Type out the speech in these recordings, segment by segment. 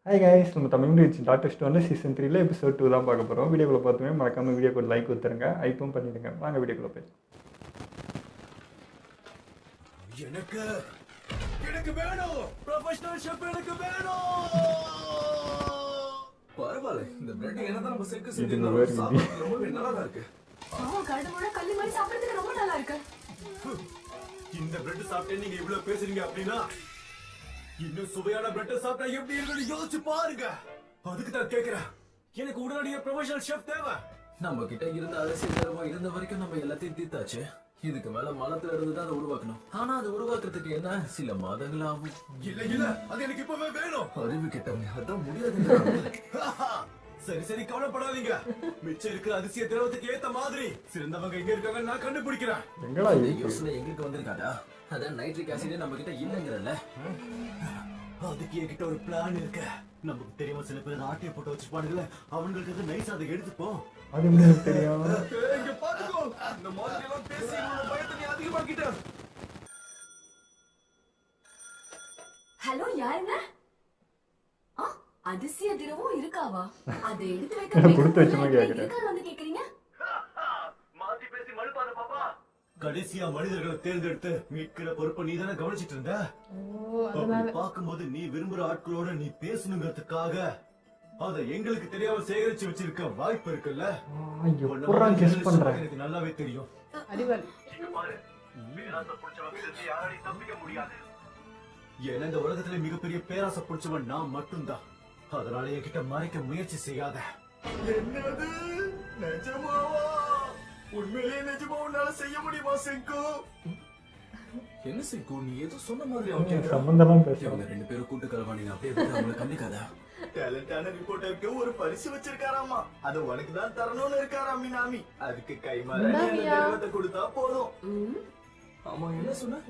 Hi guys, நம்ம Tamil reach doctor ஸ்டோனில் season 3 episode 2 தான் பார்க்க போகிறோம். வீடியோக்குள்ளே பார்த்துமே மறக்காமல் வீடியோக்கு ஒரு லைக் கொடுத்துருங்க, ஐப்பும் பண்ணிடுங்க. வாங்க வீடியோக்குள்ளே போய். எனக்கு எனக்கு வேணும் ப்ரொஃபஷனல் ஷெஃப், எனக்கு வேணும். பரவாயில்ல, இந்த பிரெட் என்னதான் நம்ம செக்கு செஞ்சோம், சாப்பிட ரொம்ப நல்லா இருக்கு. கடவுளோட கல்லி மாதிரி சாப்பிடுறதுக்கு ரொம்ப நல்லா இருக்கு. இந்த பிரெட் சாப்பிட்டே நீங்க இவ்வளவு பேசுறீங்க அப்படின்னா இன்னும் சுவையான பிரெட் சாப்பிட்டா எப்படி இருக்குன்னு யோசிச்சு பாருங்க. அதுக்கு தான் கேக்குறேன், எனக்கு உடனடியாக ப்ரொஃபஷனல் ஷெஃப் தேவை. நம்ம கிட்ட இருந்த அரசியல் தரமா இருந்த வரைக்கும் நம்ம எல்லாத்தையும் தீர்த்தாச்சு. இதுக்கு மேல மலத்துல இருந்து தான் அதை உருவாக்கணும். ஆனா அதை உருவாக்குறதுக்கு என்ன சில மாதங்கள் ஆகும். இல்ல அது எனக்கு இப்பவே வேணும். அறிவு கிட்டவங்க அதான் முடியாது. சரி சரி, கவலைப்படாதீங்க. மிச்சம் இருக்கிற அதிசய திரவத்துக்கு ஏத்த மாதிரி சிறந்தவங்க எங்க இருக்காங்க நான் கண்டுபிடிக்கிறேன். யோசனை எங்களுக்கு வந்திருக்காடா. அதான் நைட்ரிக் ஆசிட் நம்ம கிட்ட இல்லங்கிறல்ல. அதுக்கு என்கிட்ட ஒரு பிளான் இருக்கு. நமக்கு தெரியாம சில பேர் ஆட்டையை போட்டு வச்சிருப்பானுங்களே, அவங்களுக்கு நைஸ் அதை எடுத்துப்போம். அது உங்களுக்கு தெரியும். இங்க பாத்துக்கோ, இந்த மாதிரி எல்லாம் பேசி உன்னோட பயத்தை நீ அதிகமாக்கிட்ட. ஹலோ, யாருங்க? அதிசய திரவம் இருக்காவா? அதை எடுத்து வைக்க கொடுத்து வச்ச மாதிரி கேக்குறேன். வந்து கேக்குறீங்க? மாத்தி பேசி மழுப்பாத பாப்பா. கடைசியா மனிதர்களை தேர்ந்தெடுத்து மீட்கிற பொறுப்பை நீ தானே கவனிச்சிட்டு இருந்த. பாக்கும்போது நீ விரும்புற ஆட்களோட நீ பேசணுங்கிறதுக்காக அதை எங்களுக்கு தெரியாம சேகரிச்சு வச்சிருக்க வாய்ப்பு இருக்குல்ல. எனக்கு நல்லாவே தெரியும். ஏன்னா இந்த உலகத்துல மிகப்பெரிய பேராசை பிடிச்சவன் நான் மட்டும்தான். அதனால என்கிட்ட மறைக்க முயற்சி செய்யாத. என்னது நிஜமாவா? உண்மையிலேயே நிஜமா உன்னால செய்ய முடியுமா செங்கு? என்ன செங்கு, நீ ஏதோ சொன்ன மாதிரி சம்பந்தமா பேசுறாங்க. ரெண்டு பேரும் கூட்டு கலவாணி அப்படியே அவங்களை கண்டிக்காதா. டேலண்டான ரிப்போர்ட்டருக்கு ஒரு பரிசு வச்சிருக்காராமா, அது உனக்கு தான் தரணும்னு இருக்காராம் மினாமி. அதுக்கு கைமாறா கொடுத்தா போதும். ஆமா, என்ன சொன்ன?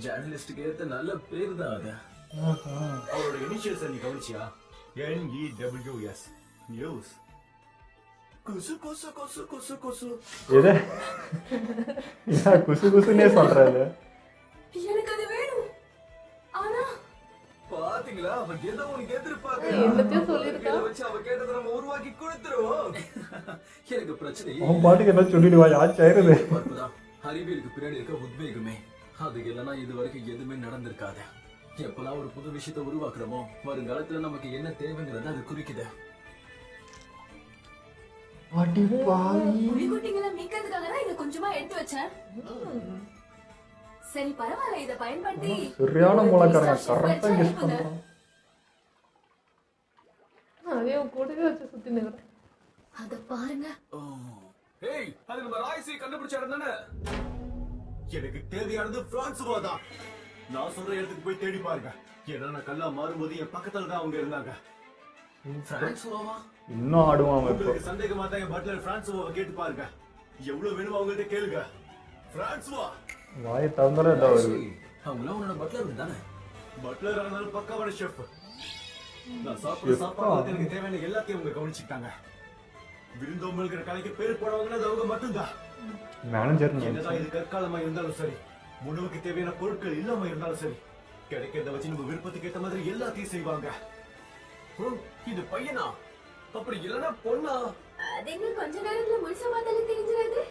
ஜேர்னலிஸ்டுக்கு ஏத்த நல்ல பேரு தான் அது. அவரோட இனிஷியல்ஸ் நீ கவனிச்சியா? NEWS news. குசு குசு குசு குசு குசு. எது? யா குசு குசுனே சொல்றாரு. எனக்கு அது வேணும். ஆனா பாத்தீங்களா, அவன் ஏதோ உனக்கு எதிர்பார்க்கறா. என்னத்தையும் சொல்லிருக்கா. வச்சு அவ கேட்டத நம்ம உருவாக்கி கொடுத்துருவோம். எனக்கு பிரச்சனை அவன் பாட்டுக்கு என்ன சொல்லிடுவா, ஆச்சாயிருது. அறிவியலுக்கு பின்னாடி இருக்க உத்வேகமே, அது இல்லைன்னா இது வரைக்கும் எதுவுமே நடந்திருக்காது. எப்பெல்லாம் ஒரு புது விஷயத்தை உருவாக்குறோமோ வருங்காலத்துல நமக்கு என்ன தேவைங்கிறத அது குறிக்குது. புலிக்குட்டிங்களை மீட்கிறதுக்காக தான் இதை கொஞ்சமா எடுத்து வச்சேன். சரி பரவாயில்ல, இதை பயன்படுத்தி சரியான மூலக்காரங்க கரெக்டா கெஸ் பண்றான். அதே கூடவே வச்சு சுத்தி நிக்கிறேன். அத பாருங்க. ஏய், அது நம்ம ராய்ஸை கண்டுபிடிச்ச இடம் தானே? எனக்கு தேவையானது பிரான்சுவா தான். நான் சொல்ற இடத்துக்கு போய் தேடி பாருங்க. ஏன்னா நான் கல்லா மாறும்போது என் பக்கத்துல தான் அவங்க இருந்தாங்க. பிரான்சுவாவா? இன்னும் ஆடுவான். உங்களுக்கு சந்தேகமா தான் என் பட்லர் பிரான்சுவாவை கேட்டு பாருங்க. எவ்வளவு வேணுமோ அவங்கள்ட்ட கேளுங்க. பிரான்சுவா வாயை திறந்தாலே இதான் வருது. அவங்கள உன்னோட பட்லர் தானே? பட்லர் ஆனாலும் பக்காவான ஷெஃப். நான் சாப்பிட சாப்பாடு எனக்கு தேவையான எல்லாத்தையும் அவங்க கவனிச்சுட்டாங்க. விருந்தோம்பல்கிற கலைக்கு பேர் போனவங்கன்னா அது அவங்க மட்டும்தான். மேனேஜர் என்னதான் இது கற்காலமா இருந்தாலும் சரி, உணவுக்கு தேவையான பொருட்கள் இல்லாம இருந்தாலும் சரி, கிடைக்கிறத வச்சு நம்ம விருப்பத்துக்கு ஏற்ற மாதிரி எல்லாத்தையும் செய்வாங்க. இது பையனா? அப்படி இல்லனா பொண்ணா? அது என்ன கொஞ்ச நேரத்துல முழுசா பார்த்தாலும் தெரிஞ்சிராது.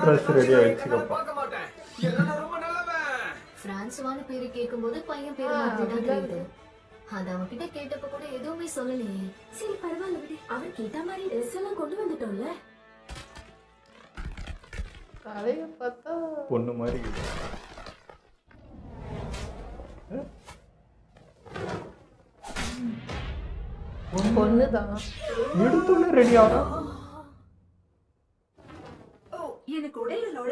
ட்ரெஸ் ரெடி ஆயிடுச்சு. பார்க்க மாட்டேன். என்ன ரொம்ப நல்லவன். பிரான்சுவான பேரு கேக்கும்போது பையன் பேரு மாதிரி தான் தெரியுது. அது அவன்கிட்ட கேட்டப்ப கூட எதுவுமே சொல்லலையே. சரி பரவாயில்ல விடு, அவர் கேட்ட மாதிரி ட்ரெஸ் எல்லாம் கொண்டு வந்துட்டோம்ல. தலைய பார்த்தா பொண்ணு மாதிரி பொண்ணுதான். எடுத்துள்ள ரெடி ஆகும். எனக்கு உடைகளோட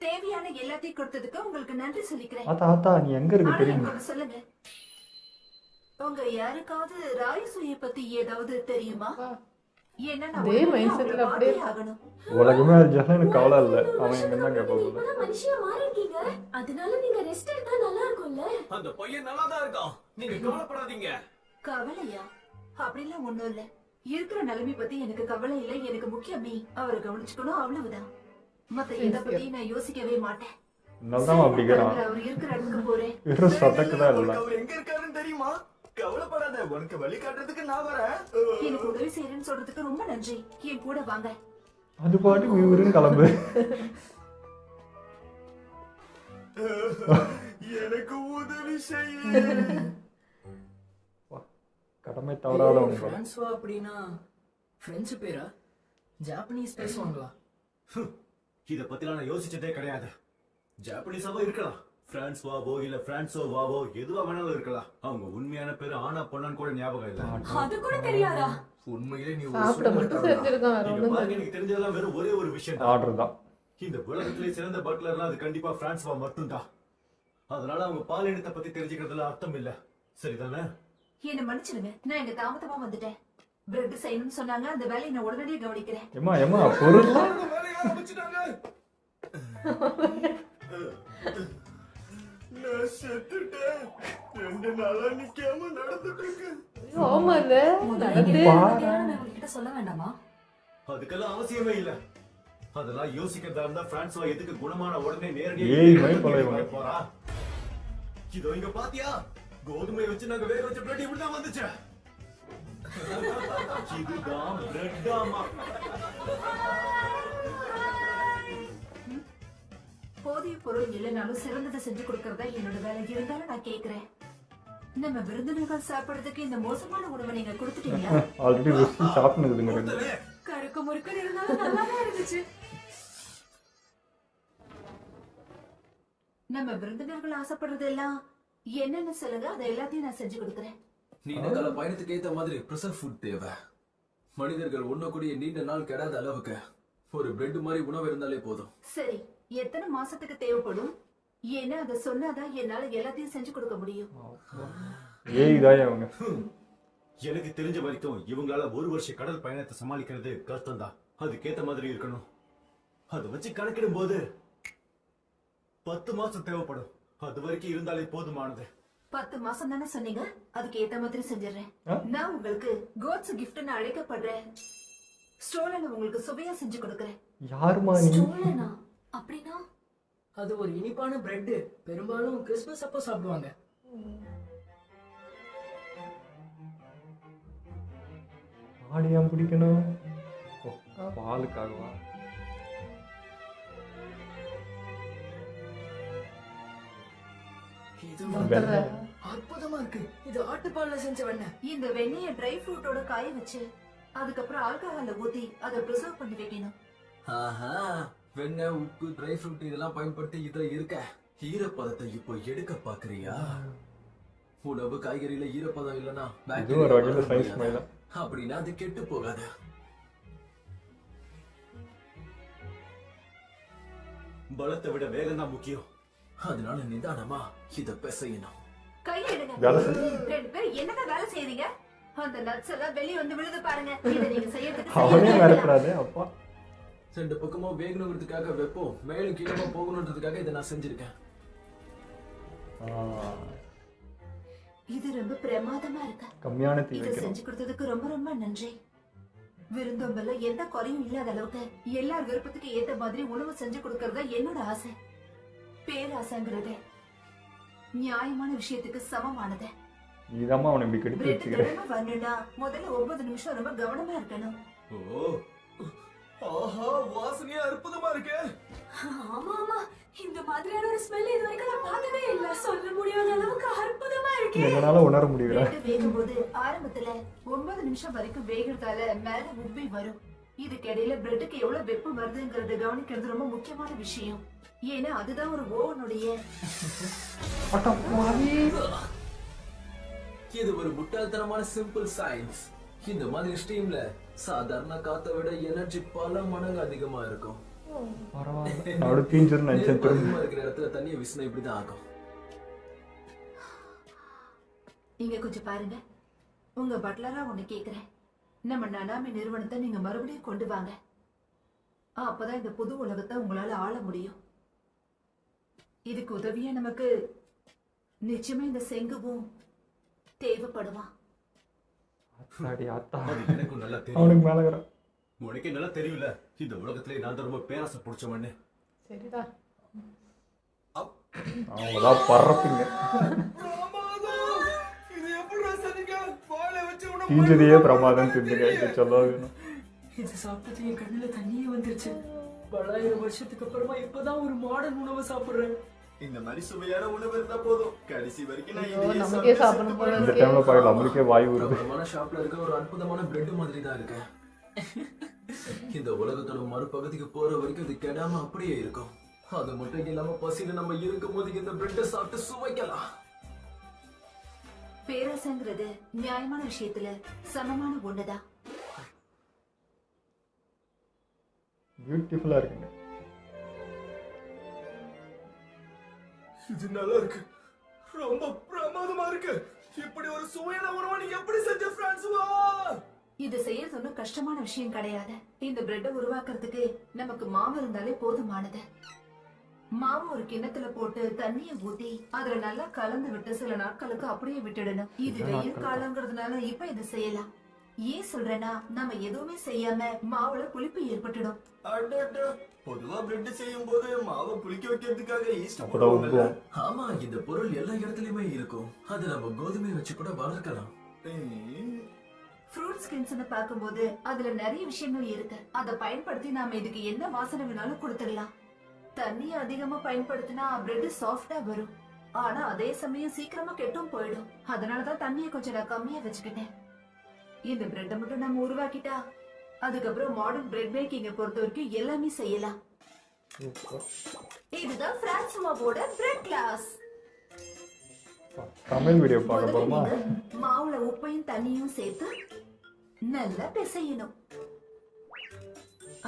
தேவையான எல்லாத்தையும் கொடுத்ததுக்கு உங்களுக்கு நன்றி சொல்லிக்கிறேன். ஆத்தா நீ எங்க இருக்கு தெரியுமா? சொல்லுங்க, உங்க யாருக்காவது ராயசூயை பத்தி ஏதாவது தெரியுமா? உலகமே எனக்கு கவலை இல்ல. அவன் எங்கன்னா கேட்பாங்க. மனுஷியா மாறிட்டீங்க, அதனால நீங்க ரெஸ்ட் எடுத்தா நல்லா இருக்கும்ல. அந்த பையன் நல்லா தான் இருக்கான், நீங்க கவலைப்படாதீங்க. கவலையா? அப்படிலாம் ஒண்ணும் இல்ல. இருக்கிற நிலைமை பத்தி எனக்கு கவலை இல்ல. எனக்கு முக்கியம் நீ அவரை கவனிச்சுக்கணும், அவ்வளவுதான். மத்த எதை பத்தி நான் யோசிக்கவே மாட்டேன். நல்லதான் அப்படிங்கிறான். அவர் இருக்கிற இடத்துக்கு போறேன். சதக்குதான் இல்ல. அவர் எங்க இருக்காருன்னு தெரியுமா? கவலைப்படாத, உனக்கு வழி காட்டுறதுக்கு நான் வரேன். எனக்கு உதவி செய்யறேன்னு சொல்றதுக்கு ரொம்ப நன்றி. என் கூட வாங்க. அது பாட்டு இவருன்னு கிளம்பு. எனக்கு உதவி செய்ய. கடமை தவறாதவங்க. பிரான்ஸ்வா அப்படின்னா பிரெஞ்சு பேரா? ஜாப்பனீஸ் பேசுவாங்களா? இத பத்திலாம் நான் யோசிச்சதே கிடையாது. ஜாப்பனீஸாவோ இருக்கலாம், பிரான்ஸ்வாவோ இல்ல பிரான்சோவாவோ எதுவா வேணாலும் இருக்கலாம். அவங்க உண்மையான பேரு ஆனா பொண்ணான்னு கூட ஞாபகம் இல்ல. அது கூட தெரியாதா? உண்மையிலே நீ ஒரு சாப்பிட மட்டும் தெரிஞ்சிருக்கான், வேற இங்க ஒண்ணும் பாருங்க, எனக்கு தெரிஞ்சதெல்லாம் வெறும் ஒரே ஒரு விஷயம் தான். ஆர்டர் தான். இந்த உலகத்திலே சிறந்த பட்லர்னா அது கண்டிப்பா பிரான்ஸ்வா மட்டும்தான். அதனால அவங்க பாலினத்தை பத்தி தெரிஞ்சுக்கிறதுல அர்த்தம் இல்ல, சரிதானே? என்ன மன்னிச்சிடுங்க, நான் இங்க தாமதமா வந்துட்டேன். பிரெட் செய்யணும்னு சொன்னாங்க, அந்த வேலையை நான் உடனடியே கவனிக்கிறேன். ஏமா பொருள் வேலைய ஆரம்பிச்சிட்டாங்க. நான் செத்துட்டேன். 2 நாளா நிக்காம நடந்துட்டு இருக்கேன். ஐயோ, ஆமா இல்ல நடந்து உங்ககிட்ட சொல்ல வேண்டாமா? அதுக்கெல்லாம் அவசியமே இல்ல. அதெல்லாம் யோசிக்கிறதா இருந்தா பிரான்ஸ்வா எதுக்கு குணமான உடனே ஏய், மை கொலைவா. நேரடியா போறா? இதோ இங்க பாத்தியா, கோதுமை வச்சு நாங்க வேக வச்ச பிரெட் இப்படிதான் வந்துச்சு. இதுதான் பிரெட்டாமா. போதிய பொருள் இல்லைனாலும் சிறந்ததை செஞ்சு கொடுக்கறதா என்னோட வேலை. இருந்தாலும் நான் கேக்குறேன், நம்ம விருந்தினர்கள் சாப்பிடுறதுக்கு இந்த மோசமான உணவை நீங்க கொடுத்துட்டீங்களா? ஆல்ரெடி ருசி சாப்பிட்டுதுங்க ரெண்டு. கருக்கு முறுக்குன்னு இருந்தாலும் நல்லாதான் இருந்துச்சு. நம்ம விருந்தினர்கள் ஆசைப்படுறது எல்லாம் என்னன்னு சொல்லுங்க, அதை எல்லாத்தையும் நான் செஞ்சு கொடுக்குறேன். நீண்ட கால பயணத்துக்கு ஏத்த மாதிரி ப்ரிசர்வ் ஃபுட் தேவை. மனிதர்கள் ஒண்ணக்கூடிய நீண்ட நாள் கெடாத அளவுக்கு ஒரு பிரெட் மாதிரி உணவு இருந்தாலே போதும். சரி, எத்தனை மாசத்துக்கு தேவைப்படும்? ஏன்னா அதை சொன்னாதான் என்னால எல்லாத்தையும் செஞ்சு கொடுக்க முடியும். ஏய் இதாயே அவங்க. எனக்கு தெரிஞ்ச வரைக்கும் இவங்களால 1 வருஷ கடல் பயணத்தை சமாளிக்கிறது கஷ்டம் தான். அதுக்கேத்த மாதிரி இருக்கணும். அதை வச்சு கணக்கிடும் போது 10 மாசம் தேவைப்படும். அது வரைக்கும் இருந்தாலே போதுமானது. 10 மாசம் தானே சொன்னீங்க, அதுக்கு ஏத்த மாதிரி செஞ்சிடறேன். நான் உங்களுக்கு கோட்ஸ் கிஃப்ட்னு அழைக்கப்படுறேன். ஸ்டோலனை உங்களுக்கு சுவையா செஞ்சு கொடுக்கறேன். யாருமா நீ? ஸ்டோலனா? அப்படின்னா அது ஒரு இனிப்பான பிரெட். பெரும்பாலும் கிறிஸ்மஸ் அப்போ சாப்பிடுவாங்க. ஆடியா பிடிக்கணும்? ஓ, பாலுக்காகவா? இது வெண்ணெய். அற்புதமா இருக்கு. இது ஆட்டுப்பால்ல செஞ்ச வெண்ணெய். இந்த வெண்ணெய ட்ரை ஃப்ரூட்டோட காய வச்சு அதுக்கப்புறம் ஆல்கஹால்ல ஊத்தி அதை ப்ரிசர்வ் பண்ணி வைக்கணும். ஆஹா, வெண்ணெய், உப்பு, ட்ரை ஃப்ரூட் இதெல்லாம் பயன்படுத்தி இதுல இருக்க ஈரப்பதத்தை இப்போ எடுக்க பாக்குறியா? உணவு காய்கறியில ஈரப்பதம் இல்லனா இது ஒரு வகையில சயின்ஸ் மாதிரி தான். அப்படின்னா அது கெட்டு போகாது. பலத்தை விட வேகம் தான் முக்கியம். அதனால நிதானமா இத பிசையணும். கை எடுங்க. வேலை செய். 2 பேரும் என்னதான் வேலை செய்றீங்க? அந்த நட்ஸ் எல்லாம் வெளிய வந்து விழுது பாருங்க. இத நீங்க செய்யறதுக்கு அவனே சரியா மிரட்டுறாதே அப்பா. 2 பக்கமும் வேகணுங்கிறதுக்காக வெப்பம் மேலும் கீழமா போகணுன்றதுக்காக இதை நான் செஞ்சிருக்கேன். இது ரொம்ப பிரமாதமா இருக்கு. கம்மியான தீ இத வைக்கிறோம். செஞ்சு கொடுத்ததுக்கு ரொம்ப ரொம்ப நன்றி. விருந்தோம்பல்ல எந்த குறையும் இல்லாத அளவுக்கு எல்லார் விருப்பத்துக்கு ஏத்த மாதிரி உணவு செஞ்சு கொடுக்கறதா என்னோட ஆசை. பேராசைங்கிறது நியாயமான விஷயத்துக்கு சமமானது. நீதாம்மா அவனை இப்படி கெடுத்து பிரெட் வச்சுக்கிற. திறமை வரணும்னா முதல்ல 9 நிமிஷம் ரொம்ப கவனமா இருக்கணும். ஓ, ஆஹா, வாசனையா அற்புதமா இருக்கு. ஆமா ஆமா, இந்த மாதிரியான ஒரு ஸ்மெல் இது வரைக்கும் நான் பார்த்ததே இல்ல. சொல்ல முடியாத அளவுக்கு அற்புதமா இருக்கு. எங்களால உணர முடியல. பிரெட் வேகும்போது ஆரம்பத்துல 9 நிமிஷம் வரைக்கும் வேகிறதால மேல உப்பி வரும். இதுக்கிடையில பிரெட்டுக்கு எவ்வளவு வெப்பம் வருதுங்கிறத கவனிக்கிறது ரொம்ப முக்கியமான விஷயம். ஏன்னா அதுதான் ஒரு ஓவனுடைய இது ஒரு முட்டாள்தனமான சிம்பிள் சயின்ஸ். இந்த மாதிரி ஸ்டீம்ல சாதாரண காத்தை விட எனர்ஜி பல மடங்கு அதிகமா இருக்கும். பரவாயில்ல. அவட தீஞ்சிரும் நினைச்சேன் நெருப்பு திரும்ப. அதிகமா இருக்கிற இடத்துல தண்ணியை விசினா இப்படிதான் ஆகும். நீங்க கொஞ்சம் பாருங்க. உங்க பட்லரா ஒண்ணு கேக்குறேன். நம்ம நனாமி நிறுவனத்தை நீங்க மறுபடியும் கொண்டு வாங்க. அப்பதான் இந்த புது உலகத்தை உங்களால ஆள முடியும். இதுக்கு உதவியா நமக்கு நிச்சயமா இந்த செங்குவும் தேவைப்படுமா? அத்தாடி ஆத்தா. அது எனக்கும் நல்லா தெரியும். அவனுக்கு மேலகிறான். உனக்கே நல்லா தெரியும்ல, இந்த உலகத்திலே நான் தான் ரொம்ப பேராசை பிடிச்சவன்னு. சரிடா. அவங்களாம் பறப்பீங்க. இது எப்படி தீஞ்சதையே பிரமாதம் தின்னுங்க இதை சொல்ல வேணும். இது சாப்பிட்டது என் கண்ணுல தண்ணியே வந்துருச்சு. 1000 வருஷத்துக்கு அப்புறமா இப்பதான் ஒரு மாடர்ன் உணவை சாப்பிடுறேன். இந்த மாதிரி சுவையான உணவு இருந்தா போதும். கடைசி வரைக்கும் நான் ஐயோ, இதையே நமக்கே சாப்பிட்டு சாப்பிடணும் போல இந்த இருக்கு. டைம்ல பார்க்கல நம்மளுக்கே வாய் வருது. பிரபலமான ஷாப்ல இருக்க ஒரு அற்புதமான பிரெட் மாதிரி தான் இருக்கு. இந்த உலகத்தோட மறுபகுதிக்கு போற வரைக்கும் இது கெடாம அப்படியே இருக்கும். அது மட்டும் இல்லாம பசியில நம்ம இருக்கும் போது இந்த பிரெட்டை சாப்பிட்டு சுவைக்கலாம். பேராசைங்கிறது நியாயமான விஷயத்துல சமமான ஒண்ணுதான். பியூட்டிஃபுல்லா இருக்குங்க. இது நல்லா இருக்கு. ரொம்ப பிரமாதமா இருக்கு. இப்படி ஒரு சுவையான உணவை நீ எப்படி செஞ்ச பிரான்சுவா? இது செய்யறது ஒன்றும் கஷ்டமான விஷயம் கிடையாது. இந்த பிரெட்டை உருவாக்குறதுக்கு நமக்கு மாவு இருந்தாலே போதுமானது. மாவு ஒரு கிண்ணத்துல போட்டு தண்ணிய ஊத்தி அதுல நல்லா கலந்து விட்டு சில நாட்களுக்கு அப்படியே விட்டுடணும். இது வெயில் காலங்கிறதுனால இப்ப இதை செய்யலாம். ஏன் சொல்றேன்னா நம்ம எதுவுமே செய்யாம மாவுல புளிப்பு ஏற்பட்டுடும். அடடா. பொதுவா பிரெட் செய்யும் போது மாவை புளிக்க வைக்கிறதுக்காக ஈஸ்ட் அப்பதான் போடுவாங்கல்ல. உப்பும். ஆமா, இந்த பொருள் எல்லா இடத்துலயுமே இருக்கும். அது நம்ம கோதுமை வச்சு கூட வளர்க்கலாம். ஃப்ரூட் ஸ்கின்ஸ்னு பார்க்கும்போது அதுல நிறைய விஷயங்கள் இருக்கு. அதை பயன்படுத்தி நாம இதுக்கு என்ன வாசனை வேணாலும் கொடுத்துடலாம். தண்ணியை அதிகமா பயன்படுத்தினா பிரெட் சாஃப்டா வரும். ஆனா அதே சமயம் சீக்கிரமா கெட்டும் போயிடும். அதனாலதான் தண்ணியை கொஞ்சம் நான் கம்மியா வச்சுக்கிட்டேன். இந்த பிரெட்டை மட்டும் நம்ம உருவாக்கிட்டா அதுக்கப்புறம் மாடர்ன் பிரெட் மேக்கிங்கை பொறுத்த வரைக்கும் எல்லாமே செய்யலாம். சூப்பர். இதுதான் பிரான்சுவாவோட பிரெட் கிளாஸ். தமிழ் வீடியோ பார்க்க முதல்ல போறோமா? நீங்க மாவுல உப்பையும் தண்ணியும் சேர்த்து நல்லா பிசையணும்.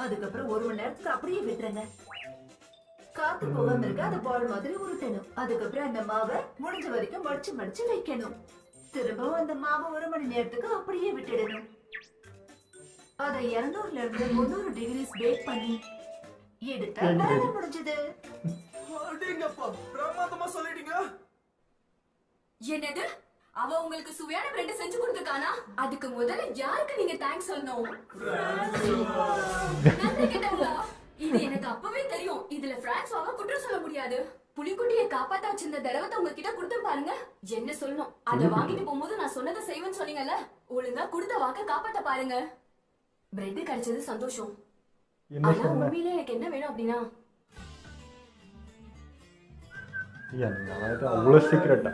அதுக்கப்புறம் 1 மணி நேரத்துக்கு அப்படியே விட்டுருங்க. காத்து போகாம இருக்க அந்த பால் மாதிரி உருட்டணும். அதுக்கப்புறம் அந்த மாவை முடிஞ்ச வரைக்கும் மடிச்சு மடிச்சு வைக்கணும். திரும்பவும் அந்த மாவை 1 மணி நேரத்துக்கு அப்படியே விட்டுடணும். அதை 200ல இருந்து 300 டிகிரிஸ் பேக் பண்ணி எடுத்தா வேலை முடிஞ்சது. அடேங்கப்பா, பிரமாதமா சொல்லிட்டீங்க. என்னது? அவ உங்களுக்கு சுவையான பிரெட் செஞ்சு கொடுத்துருக்கானா? அதுக்கு முதல்ல யாருக்கு நீங்க தேங்க்ஸ் சொல்லணும்? நன்றி கேட்டவங்களா? இது எனக்கு அப்பவே தெரியும். இதுல பிரான்சுவாவை குற்றம் சொல்ல முடியாது. புலிக்குட்டியை காப்பாத்த வச்சிருந்த தடவத்தை உங்ககிட்ட கொடுத்து பாருங்க. என்ன சொல்லணும்? அத வாங்கிட்டு போகும்போது நான் சொன்னதை செய்வேன்னு சொன்னீங்கல்ல, ஒழுங்கா கொடுத்த வாக்க காப்பாத்த பாருங்க. பிரெட் கிடைச்சது சந்தோஷம். என்ன ஆனா சொன்ன? உண்மையிலே எனக்கு என்ன வேணும் அப்படின்னா, என்ன அவ்வளவு சீக்கிரட்டா?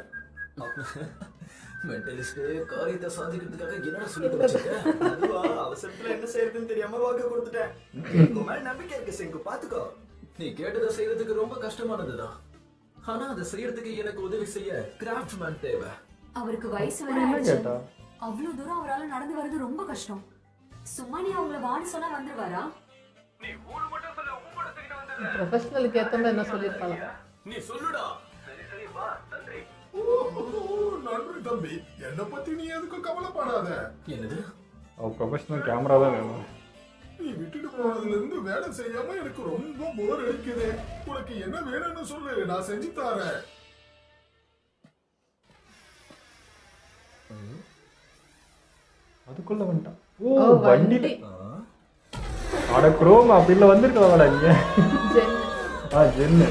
மென்டலிஸ்ட் காரியத்தை சாதிக்கிறதுக்காக என்னடா சொல்லிட்டு வச்சிருக்க? அதுவா, அவசரத்துல என்ன செய்யறதுன்னு தெரியாம வாக்கு கொடுத்துட்டேன். எனக்கு மேல நம்பிக்கை இருக்கு செங்கு, பாத்துக்கோ. நீ கேட்டதை செய்யறதுக்கு ரொம்ப கஷ்டமானதுதான். ஆனா அதை செய்யறதுக்கு எனக்கு உதவி செய்ய கிராஃப்ட்மேன் தேவை. அவருக்கு வயசு வேற என்ன ஆயிடுச்சு. கேட்டா? அவ்வளவு தூரம் அவரால நடந்து வர்றது ரொம்ப கஷ்டம். சும்மா நீ அவங்கள வான்னு சொன்னா வந்துருவாரா? ப்ரொஃபஷனலுக்கு ஏத்த மாதிரி என்ன சொல்லியிருப்பாங்க. நீ சொல்லுடா. நன்றி தம்பி, என்ன பத்தி நீ எதுக்கும் கவலைப்படாத. என்னது? அவ ப்ரொஃபஷனல் கேமரா தான் வேணும். நீ விட்டுட்டு போனதுல இருந்து வேலை செய்யாம எனக்கு ரொம்ப போர் அடிக்குது. உனக்கு என்ன வேணும்னு சொல்லு, நான் செஞ்சு தரேன். அதுக்குள்ள வந்துட்டான். ஓ, ஓ, வண்டியில. வண்டி. அட குரோம் அப்படில வந்திருக்கலாம்டா நீங்க. ஜென். ஜென்னு.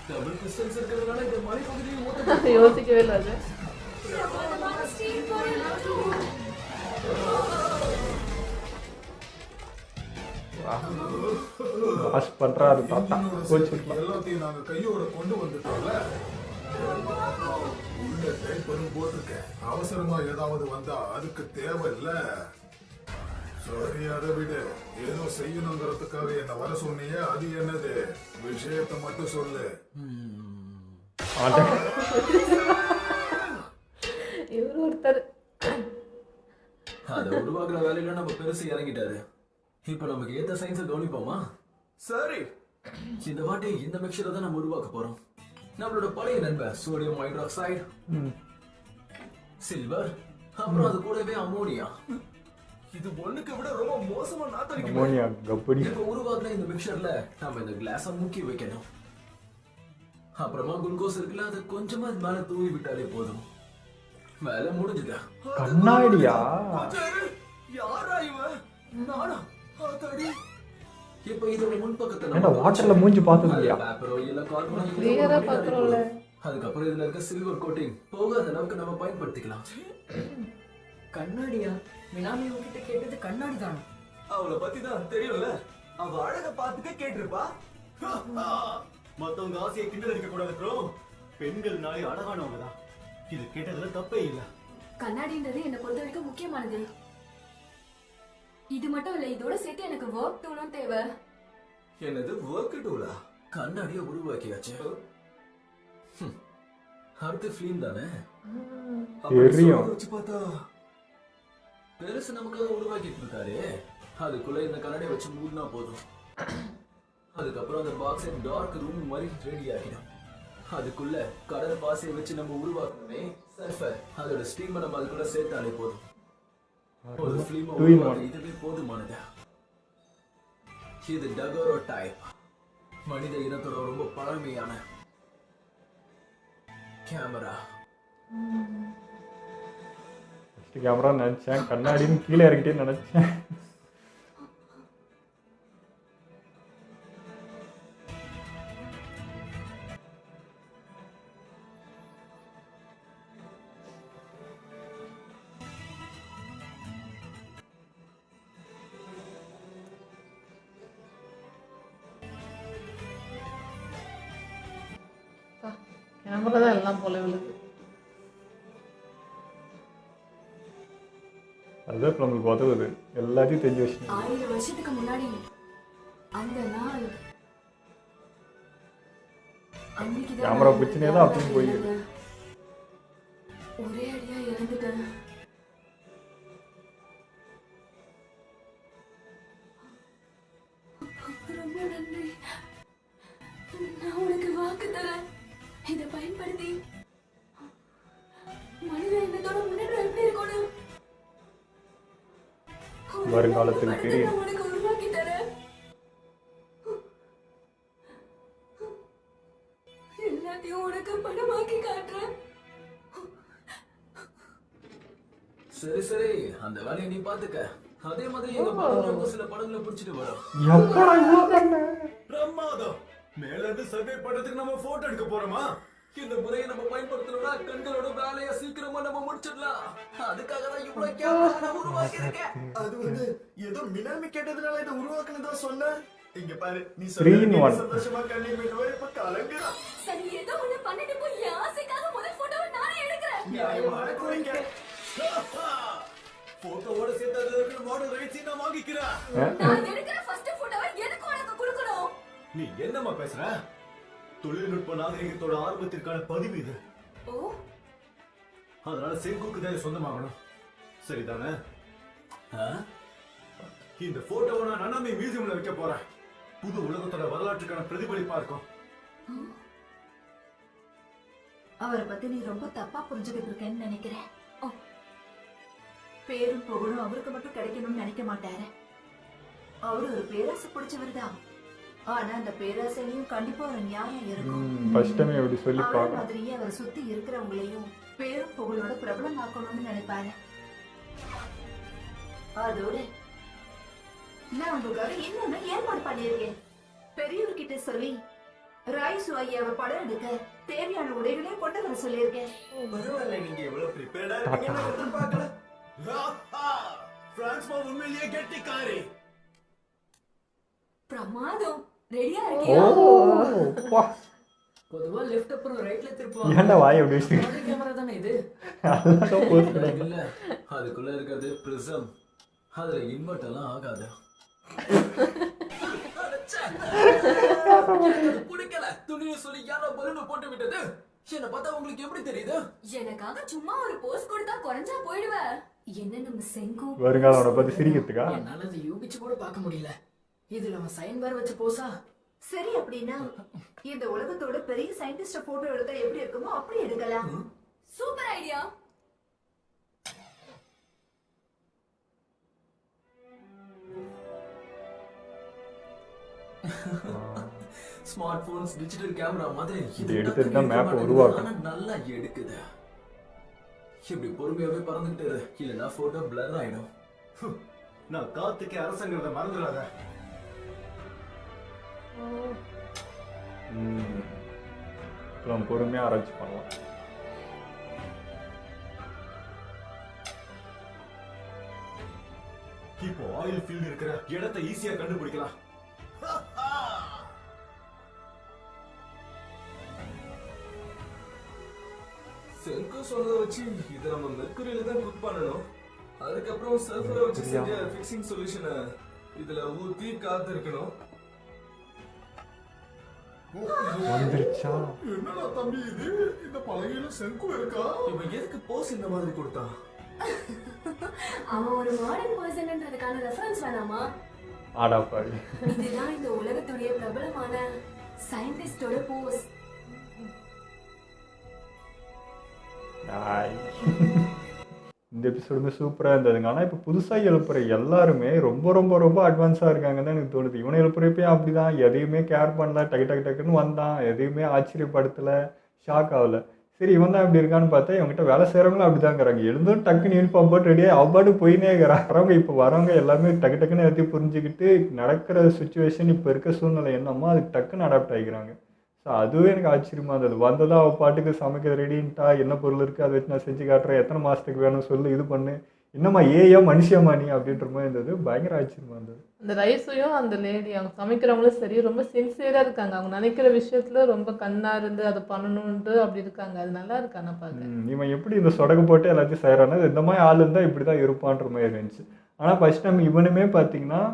டபுள் பிஸ்டல்ஸ் இருக்கிறதுனால இந்த மலைப்பகுதியை ஓட்ட யோசிக்கவே இல்லை அது. வாஷ் பண்றாரு தாத்தா. என்னோட கோச்சு சேர்த்துக்கு எல்லாத்தையும் நாங்க கையோட கொண்டு வந்துட்டோம்ல. உள்ள டைப்பரும் போட்டிருக்கேன். அவசரமா ஏதாவது வந்தா அதுக்கு தேவை இல்ல. சரி, அதை விடு. ஏதோ செய்யணுங்கிறதுக்காக என்ன வர சொன்னீங்க, அது என்னது? விஷயத்தை மட்டும் சொல்லு. இவரு ஒருத்தர். அதை உருவாக்குற வேலையில நம்ம பெருசு இறங்கிட்டாரு. இப்ப நமக்கு ஏத்த சயின்ஸை கவனிப்போமா? சரி, இந்த வாட்டி இந்த மிக்சரை தான் நம்ம உருவாக்க போறோம். நம்மளோட பழைய நண்பர் சோடியம் ஹைட்ராக்சைடு, சில்வர், அப்புறம் அது கூடவே அமோனியா. இது ஒண்ணுக்கு விட ரொம்ப மோசமா நாத்தடிக்குது. அமோனியா கப்படி. இப்ப உருவாக்குற இந்த மிக்சர்ல நம்ம இந்த கிளாஸ முக்கி வைக்கணும். அப்புறமா குளுக்கோஸ் இருக்குல்ல, அதை கொஞ்சமா இது மேல தூவி விட்டாலே போதும். வேலை முடிஞ்சுதா? கண்ணாடியா? யாரா இவன்? நானா? அதாடி. இப்ப இதோட முன்பக்கத்துல ஏன்டா வாட்டர்ல மூஞ்சி பார்த்தது இல்லையா? பேப்பரோ இல்ல கார்பனோ கிளியரா பாக்குறோம்ல. அதுக்கப்புறம் இதுல இருக்க சில்வர் கோட்டிங் போகாத அளவுக்கு நம்ம பயன்படுத்திக்கலாம். கண்ணாடியா? மினாமி உன்கிட்ட கேட்டது கண்ணாடி தானா? அவளை பத்தி தான் தெரியும்ல, அவ அழக பாத்துக்க கேட்டிருப்பா. மத்தவங்க ஆசையை கிண்டல் அடிக்க கூடாது ப்ரோ. பெண்கள் நாளே அழகானவங்க தான், இது கேட்டதுல தப்பே இல்ல. கண்ணாடின்றது என்னை பொறுத்த வரைக்கும் முக்கியமானது. இது மட்டும் இல்ல, இதோட சேர்த்து எனக்கு ஒர்க் டூலும் தேவை. என்னது ஒர்க் டூலா? கண்ணாடிய உருவாக்கியாச்சு. அடுத்து ஃபிலிம் தானே? தெரியும். வச்சு பார்த்தா பெருசு நமக்காக உருவாக்கிட்டு இருக்காரு. அதுக்குள்ள இந்த கண்ணாடியை வச்சு மூடினா போதும். அதுக்கப்புறம் அந்த பாக்ஸை டார்க் ரூம் மாதிரி ரெடி ஆகிடும். அதுக்குள்ள கடல் பாசையை வச்சு நம்ம உருவாக்கணுமே சர்ஃபர், அதோட ஸ்டீமை நம்ம அதுக்குள்ள சேர்த்தாலே போதும். ஒரு ஃபிலிம் உருவாக்க இதுவே போதுமானது. இது டகோரோ டைப், மனித இனத்தோட ரொம்ப பழமையான கேமரா. கேமரா நினைச்சேன், கண்ணாடின்னு கீழே இறக்கிட்டே நினைச்சேன். கேமரா தான் எல்லாம் போல விழுது. அதுதான் இப்போ நம்மளுக்கு உதவுது, எல்லாத்தையும் தெரிஞ்சு வச்சு. 1000 வருஷத்துக்கு முன்னாடி அந்த நாள், அன்னைக்குதான் கேமரா பிரச்சனையே தான் அப்படின்னு போயிடுது. ஒரே அடியா இறந்துட்டேன். ரொம்ப நன்றி. நான் உனக்கு வாக்கு தரேன், இதை பயன்படுத்தி மனித இனத்தோட முன்னேற்றம் எப்படி இருக்கணும் வருங்காலத்தில் தெரியும். உனக்கு உருவாக்கி தரேன். எல்லாத்தையும் உனக்கு படமாக்கி காட்டுறேன். சரி சரி, அந்த வேலையை நீ பாத்துக்க. அதே மாதிரி எங்க படத்துல சில படங்களை பிடிச்சிட்டு வரும். எப்படா இவ்வளவு பண்ண? பிரமாதம். மேல இருந்து சர்வே பண்றதுக்கு நம்ம போட்டோ எடுக்க போறோமா? இந்த முறையை நம்ம பயன்படுத்தணும்னா கண்களோட வேலையை சீக்கிரமா நம்ம முடிச்சிடலாம். அதுக்காக தான் இவ்வளவு கேமரா நான் உருவாக்கியிருக்கேன். அது வந்து ஏதோ மினாமி கேட்டதுனால இதை உருவாக்குனதா சொன்ன. இங்க பாரு, நீ 3 in 1. சந்தோஷமா கண்ணி மீட்டுவா, இப்ப கலங்குறா. சரி, ஏதோ ஒண்ணு பண்ணிட்டு போய் என் ஆசைக்காக முதல் போட்டோவை நானே எடுக்கிறேன். நியாயமான கோரிக்கை. போட்டோவோட சேர்த்து அதுல இருக்கிற மாடல் ரைட்ஸ் நான் வாங்கிக்கிறேன். நான் எடுக்கிற ஃபர்ஸ்ட் போட்டோவை எனக்கு உனக்கு கொடுக்கணும். நீ என்னம்மா பேசுற? தொழில்நுட்ப நாகரிகத்தோட ஆர்வத்திற்கான பதிவு இது. ஓ, அதனால செங்குக்கு தான் இது சொந்தமாகணும், சரிதானே? இந்த போட்டோவை நான் நனாமி மியூசியம்ல வைக்க போறேன். புது உலகத்தோட வரலாற்றுக்கான பிரதிபலிப்பா இருக்கும். அவரை பத்தி நீ ரொம்ப தப்பா புரிஞ்சுக்கிட்டு இருக்கேன்னு நினைக்கிறேன். பேரும் புகழும் அவருக்கு மட்டும் கிடைக்கணும்னு நினைக்க மாட்டாரு. அவரு ஒரு பேராசை பிடிச்சவர் தான். ஆனா அந்த பேராசையிலையும் கண்டிப்பா ஒரு நியாயம் இருக்கும். ஃபர்ஸ்ட் டைம் இப்படி சொல்லி அவரை பார்க்க. மாதிரியே அவர் சுத்தி இருக்கிறவங்களையும் பேரும் புகழோட பிரபலமாக்கணும்னு நினைப்பாரு. அதோட நான் உங்களுக்காக இன்னொன்னு ஏற்பாடு பண்ணியிருக்கேன். பெரியவர்கிட்ட சொல்லி ராய்சு ஐயாவை படம் எடுக்க தேவையான உடைகளையும் கொண்டு வர சொல்லியிருக்கேன். பரவாயில்ல, நீங்க எவ்வளவு ப்ரிப்பேர்டா இருக்கீங்கன்னு எதிர்பார்க்கல. பிரான்ஸ்மா உண்மையிலேயே கெட்டிக்காரி. பிரமாதம். ரெடியா ஓ இருக்கியா? வா, பொதுவா லெஃப்ட் அப்புறம் ரைட்ல திருப்புவாங்க. ஏன்டா வாய் அப்படி வச்சு? கேமரா தானே இது? அதான் போஸ்ட். இல்ல, அதுக்குள்ள இருக்கிறது பிரிசம். அதுல இன்வெர்ட் எல்லாம் ஆகாது. பிடிக்கல. துணியை சொல்லி யாரோ பலூன் போட்டு விட்டது. என்ன பார்த்தா உங்களுக்கு எப்படி தெரியுது? எனக்காக சும்மா ஒரு போஸ் கொடுத்தா குறைஞ்சா போயிடுவ. என்ன நம்ம செங்கு வருங்காலம் அவனை பத்தி சிரிக்கிறதுக்கா? என்னால அதை யூகிச்சு கூட பார்க்க முடியல. இதுல அவன் சைன் வேற வச்ச போஸா? சரி, அப்படின்னா இந்த உலகத்தோட பெரிய சயின்டிஸ்ட போட்டோ எடுத்தா எப்படி இருக்குமோ அப்படி எடுக்கலாம். Super idea. Smart phones digital camera மாதிரி இது எடுத்துட்டு தான் மேப் உருவாக்கும். ஆனா நல்லா எடுக்குது. இப்படி பொறுமையாவே பறந்துகிட்டு இரு, இல்லைன்னா போட்டோ பிளர் ஆயிடும். நான் காத்துக்கே அரசங்கிறத மறந்துடாத. நம்ம பொறுமையாக ஆராய்ச்சி பண்ணலாம். இப்போ ஆயில் ஃபீல்ட் இருக்கிற இடத்தை ஈஸியா கண்டுபிடிக்கலாம். சென்கு சொன்னதை வச்சு இதை நம்ம மெர்க்குரியில தான் குக் பண்ணணும். அதுக்கப்புறம் சல்ஃபரை வச்சு செஞ்ச ஃபிக்சிங் சொல்யூஷனை இதுல ஊத்தி காத்திருக்கணும். வந்துருச்சா? என்னடா தம்பி இது? இந்த பலகையில செங்கு இருக்கா? இவன் எதுக்கு போஸ் இந்த மாதிரி கொடுத்தான்? அவன் ஒரு மாடர்ன் பர்சன்ன்றதுக்கான ரெஃபரன்ஸ் வேணாமா? ஆடா பாரு. இதுதான் இந்த உலகத்துடைய பிரபலமான சயின்டிஸ்டோட போஸ். இந்த எபிசோடுமே சூப்பராக இருந்ததுங்க. ஆனால் இப்போ புதுசாக எழுப்புற எல்லாருமே ரொம்ப ரொம்ப ரொம்ப அட்வான்ஸாக இருக்காங்கன்னு தான் எனக்கு தோணுது. இவனை எழுப்புறப்பே அப்படி தான், எதையுமே கேர் பண்ணல, டக்கு டக்கு டக்குன்னு வந்தான், எதையுமே ஆச்சரியப்படுத்தலை, ஷாக் ஆகலை. சரி இவன் தான் இப்படி இருக்கான்னு பார்த்தா இவங்ககிட்ட வேலை செய்கிறவங்களும் அப்படி தான் இருக்கிறாங்க. எழுந்தும் டக்குன்னு யூனிஃபார்ம் போட்டு ரெடியாக அவ்வாடு போயினே இருக்கிறாங்க. வரவங்க இப்போ வரவங்க எல்லாமே டக்கு டக்குன்னு எல்லாத்தையும் புரிஞ்சுக்கிட்டு நடக்கிற சுச்சுவேஷன் இப்போ இருக்க சூழ்நிலை என்னமோ அதுக்கு டக்குன்னு அடாப்ட் ஆகிக்கிறாங்க. ஸோ அதுவே எனக்கு ஆச்சரியமாக இருந்தது. வந்ததா அவள் பாட்டுக்கு சமைக்க ரெடின்ட்டா, என்ன பொருள் இருக்குது அதை வச்சு நான் செஞ்சு காட்டுறேன், எத்தனை மாதத்துக்கு வேணும் சொல்லு, இது பண்ணு, இன்னமா ஏயா மனுஷமா நீ அப்படின்ற மாதிரி இருந்தது. பயங்கர ஆச்சரியமாக இருந்தது. அந்த ரைஸையும் அந்த லேடி அவங்க சமைக்கிறவங்களும் சரி ரொம்ப சின்சியராக இருக்காங்க. அவங்க நினைக்கிற விஷயத்துல ரொம்ப கண்ணாக இருந்து அதை பண்ணணுன்ட்டு அப்படி இருக்காங்க. அது நல்லா இருக்கு. ஆனால் பார்க்க இவன் எப்படி இந்த சொடகு போட்டு எல்லாத்தையும் செய்கிறானோ இந்த மாதிரி ஆள் இருந்தால் இப்படி தான் இருப்பான்ற மாதிரி இருந்துச்சு. ஆனால் ஃபஸ்ட் டைம் இவனுமே பார்த்தீங்கன்னா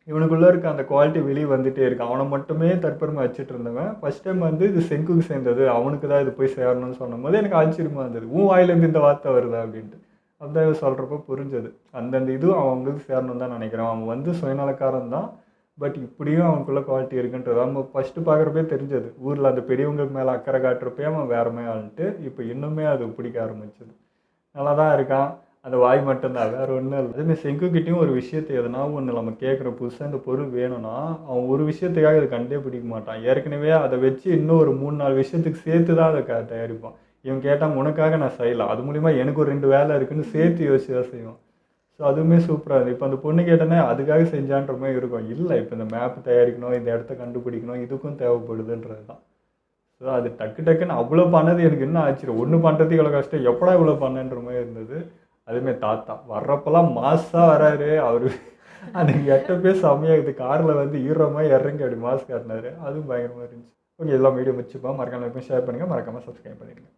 இவனுக்குள்ளே இருக்க அந்த குவாலிட்டி வெளியே வந்துகிட்டே இருக்கு. அவனை மட்டுமே தற்பெருமை வச்சுட்டு இருந்தவன் ஃபஸ்ட் டைம் வந்து இது செங்குக்கு சேர்ந்தது, அவனுக்கு தான் இது போய் சேரணும்னு சொன்னும் போது எனக்கு ஆச்சரியமாக இருந்தது. உன் வாயிலேருந்து இந்த வார்த்தை வருதா அப்படின்ட்டு. அப்படிதான் சொல்கிறப்ப புரிஞ்சது. அந்தந்த இதுவும் அவங்களுக்கு சேரணும்னு தான் நினைக்கிறேன். அவன் வந்து சுயநலக்காரன் தான், பட் இப்படியும் அவனுக்குள்ள குவாலிட்டி இருக்குன்றது நம்ம ஃபஸ்ட்டு பார்க்குறப்பே தெரிஞ்சது. ஊரில் அந்த பெரியவங்களுக்கு மேலே அக்கறை காட்டுறப்பே அவன் வேறமே ஆள்ட்டு இப்போ இன்னுமே அது பிடிக்க ஆரம்பிச்சது. நல்லா தான் இருக்கான், அந்த வாய் மட்டும்தான், வேறு ஒன்றும் இல்லை. அதுமாதிரி செங்குக்கிட்டையும் ஒரு விஷயத்தை எதனா ஒன்று நம்ம கேட்குற புதுசாக இந்த பொருள் வேணும்னா அவன் ஒரு விஷயத்துக்காக அதை கண்டே பிடிக்க மாட்டான். ஏற்கனவே அதை வச்சு இன்னும் ஒரு 3-4 விஷயத்துக்கு சேர்த்து தான் அதை தயாரிப்பான். இவன் கேட்டால் உனக்காக நான் செய்யலாம், அது மூலிமா எனக்கு ஒரு 2 வேலை இருக்குன்னு சேர்த்து யோசிச்சு தான் செய்வான். ஸோ அதுவுமே சூப்பராக இருக்குது. இப்போ அந்த பொண்ணு கேட்டோன்னே அதுக்காக செஞ்சான்ற மாதிரி இருக்கும். இல்லை இப்போ இந்த மேப் தயாரிக்கணும், இந்த இடத்த கண்டுபிடிக்கணும், இதுக்கும் தேவைப்படுதுன்றது தான். ஸோ அது டக்கு டக்குன்னு அவ்வளோ பண்ணது எனக்கு இன்னும் ஆச்சரியம். ஒன்று பண்ணுறதுக்கு இவ்வளோ கஷ்டம், எப்படா இவ்வளோ பண்ணன்ற மாதிரி இருந்தது. அதுமாரி தாத்தா வர்றப்பெல்லாம் மாஸாக வராரு. அவர் அந்த எட்டப்பே செம்மையாகுது. காரில் வந்து ஈரமாக இறங்கி அப்படி மாஸ் காட்டினாரு. அதுவும் பயங்கரமாக இருந்துச்சு. ஓகே, எல்லாம் வீடியோ வச்சுப்பா. மறக்காம ஷேர் பண்ணுங்கள், மறக்காமல் சப்ஸ்கிரைப் பண்ணிடுங்க.